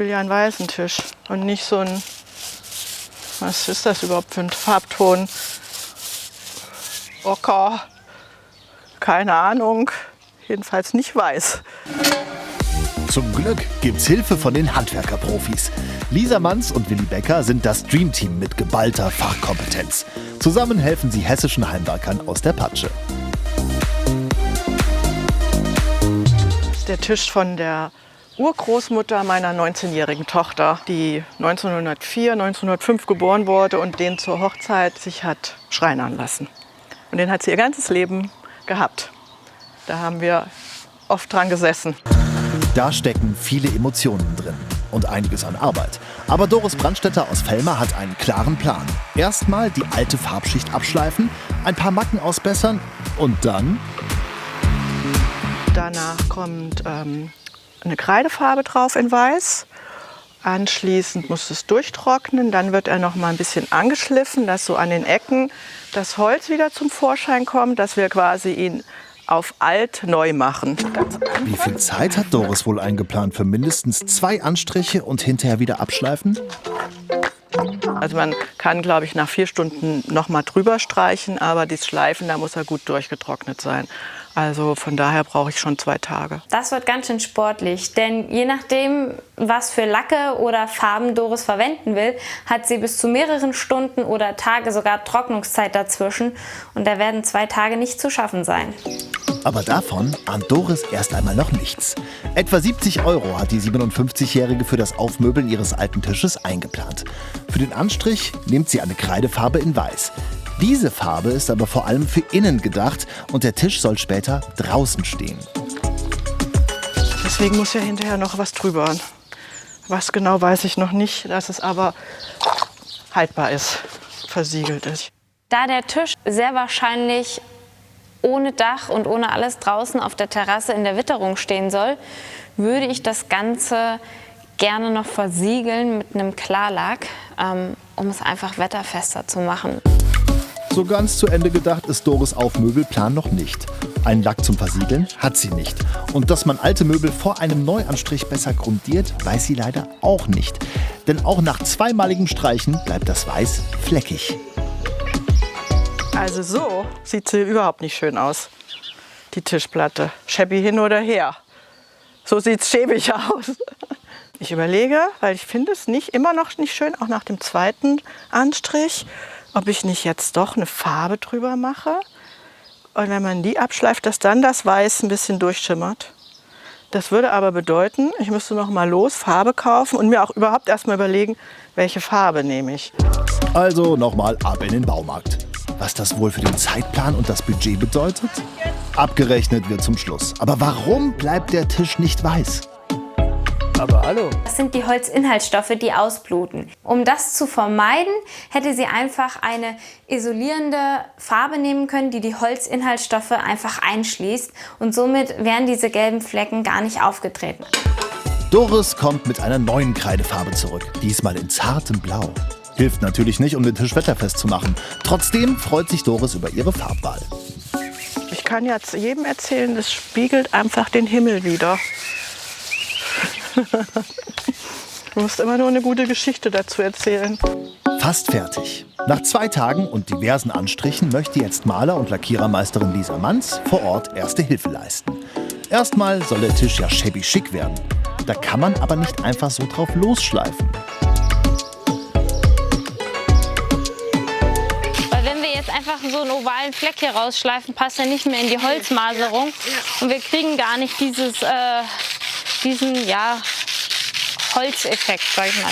will ja einen weißen Tisch und nicht so ein, was ist das überhaupt für ein Farbton? Ocker, keine Ahnung, jedenfalls nicht weiß. Zum Glück gibt's Hilfe von den Handwerkerprofis. Lisa Manz und Willi Becker sind das Dreamteam mit geballter Fachkompetenz. Zusammen helfen sie hessischen Heimwerkern aus der Patsche. Das ist der Tisch von der Urgroßmutter meiner 19-jährigen Tochter, die 1904, 1905 geboren wurde und den zur Hochzeit sich hat schreinern lassen. Und den hat sie ihr ganzes Leben gehabt. Da haben wir oft dran gesessen. Da stecken viele Emotionen drin und einiges an Arbeit. Aber Doris Brandstätter aus Velmer hat einen klaren Plan. Erstmal die alte Farbschicht abschleifen, ein paar Macken ausbessern und dann... Danach kommt eine Kreidefarbe drauf in Weiß. Anschließend muss es durchtrocknen. Dann wird er noch mal ein bisschen angeschliffen, dass so an den Ecken das Holz wieder zum Vorschein kommt, dass wir quasi ihn auf alt neu machen. Wie viel Zeit hat Doris wohl eingeplant für mindestens 2 Anstriche und hinterher wieder abschleifen? Also man kann, glaube ich, nach 4 Stunden noch mal drüber streichen, aber das Schleifen, da muss er gut durchgetrocknet sein. Also von daher brauche ich schon 2 Tage. Das wird ganz schön sportlich, denn je nachdem, was für Lacke oder Farben Doris verwenden will, hat sie bis zu mehreren Stunden oder Tage sogar Trocknungszeit dazwischen. Und da werden 2 Tage nicht zu schaffen sein. Aber davon ahnt Doris erst einmal noch nichts. Etwa 70 € hat die 57-Jährige für das Aufmöbeln ihres alten Tisches eingeplant. Für den Anstrich nimmt sie eine Kreidefarbe in Weiß. Diese Farbe ist aber vor allem für innen gedacht und der Tisch soll später draußen stehen. Deswegen muss ja hinterher noch was drüber. Was genau weiß ich noch nicht, dass es aber haltbar ist, versiegelt ist. Da der Tisch sehr wahrscheinlich ohne Dach und ohne alles draußen auf der Terrasse in der Witterung stehen soll, würde ich das Ganze gerne noch versiegeln mit einem Klarlack, um es einfach wetterfester zu machen. So ganz zu Ende gedacht ist Doris' Aufmöbelplan noch nicht. Einen Lack zum Versiegeln hat sie nicht. Und dass man alte Möbel vor einem Neuanstrich besser grundiert, weiß sie leider auch nicht. Denn auch nach zweimaligem Streichen bleibt das Weiß fleckig. Also so sieht sie überhaupt nicht schön aus, die Tischplatte. Shabby hin oder her. So sieht es schäbig aus. Ich überlege, weil ich finde es immer noch nicht schön, auch nach dem 2. Anstrich, ob ich nicht jetzt doch eine Farbe drüber mache. Und wenn man die abschleift, dass dann das Weiß ein bisschen durchschimmert. Das würde aber bedeuten, ich müsste noch mal los Farbe kaufen und mir auch überhaupt erst mal überlegen, welche Farbe nehme ich. Also nochmal ab in den Baumarkt. Was das wohl für den Zeitplan und das Budget bedeutet? Abgerechnet wird zum Schluss. Aber warum bleibt der Tisch nicht weiß? Aber hallo. Das sind die Holzinhaltsstoffe, die ausbluten. Um das zu vermeiden, hätte sie einfach eine isolierende Farbe nehmen können, die die Holzinhaltsstoffe einfach einschließt. Und somit wären diese gelben Flecken gar nicht aufgetreten. Doris kommt mit einer neuen Kreidefarbe zurück. Diesmal in zartem Blau. Hilft natürlich nicht, um den Tisch wetterfest zu machen. Trotzdem freut sich Doris über ihre Farbwahl. Ich kann jetzt jedem erzählen, das spiegelt einfach den Himmel wider. Du musst immer nur eine gute Geschichte dazu erzählen. Fast fertig. Nach 2 Tagen und diversen Anstrichen möchte jetzt Maler- und Lackierermeisterin Lisa Manz vor Ort erste Hilfe leisten. Erstmal soll der Tisch ja shabby schick werden. Da kann man aber nicht einfach so drauf losschleifen. Weil wenn wir jetzt einfach so einen ovalen Fleck hier rausschleifen, passt er nicht mehr in die Holzmaserung. Und wir kriegen gar nicht diesen Holzeffekt, sag ich mal.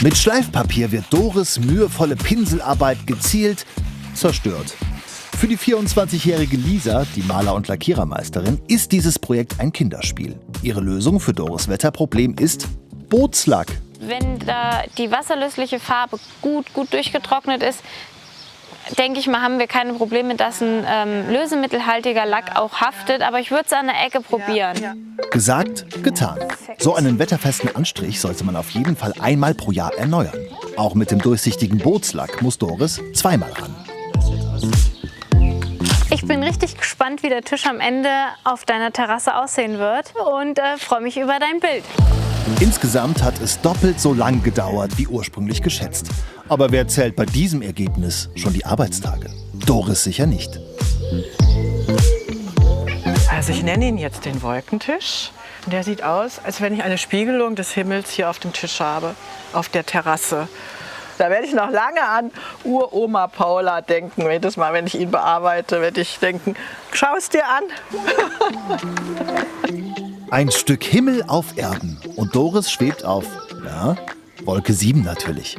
Mit Schleifpapier wird Doris' mühevolle Pinselarbeit gezielt zerstört. Für die 24-jährige Lisa, die Maler- und Lackierermeisterin, ist dieses Projekt ein Kinderspiel. Ihre Lösung für Doris' Wetterproblem ist Bootslack. Wenn da die wasserlösliche Farbe gut durchgetrocknet ist, denke ich mal, haben wir keine Probleme, dass ein lösemittelhaltiger Lack auch haftet. Aber ich würde es an der Ecke probieren. Gesagt, getan. So einen wetterfesten Anstrich sollte man auf jeden Fall einmal pro Jahr erneuern. Auch mit dem durchsichtigen Bootslack muss Doris zweimal ran. Ich Ich bin richtig gespannt, wie der Tisch am Ende auf deiner Terrasse aussehen wird und freue mich über dein Bild. Insgesamt hat es doppelt so lang gedauert wie ursprünglich geschätzt. Aber wer zählt bei diesem Ergebnis schon die Arbeitstage? Doris sicher nicht. Also ich nenne ihn jetzt den Wolkentisch. Der sieht aus, als wenn ich eine Spiegelung des Himmels hier auf dem Tisch habe, auf der Terrasse. Da werde ich noch lange an Uroma Paula denken. Jedes Mal, wenn ich ihn bearbeite, werde ich denken, schau es dir an. Ein Stück Himmel auf Erden. Und Doris schwebt auf, ja, Wolke 7 natürlich.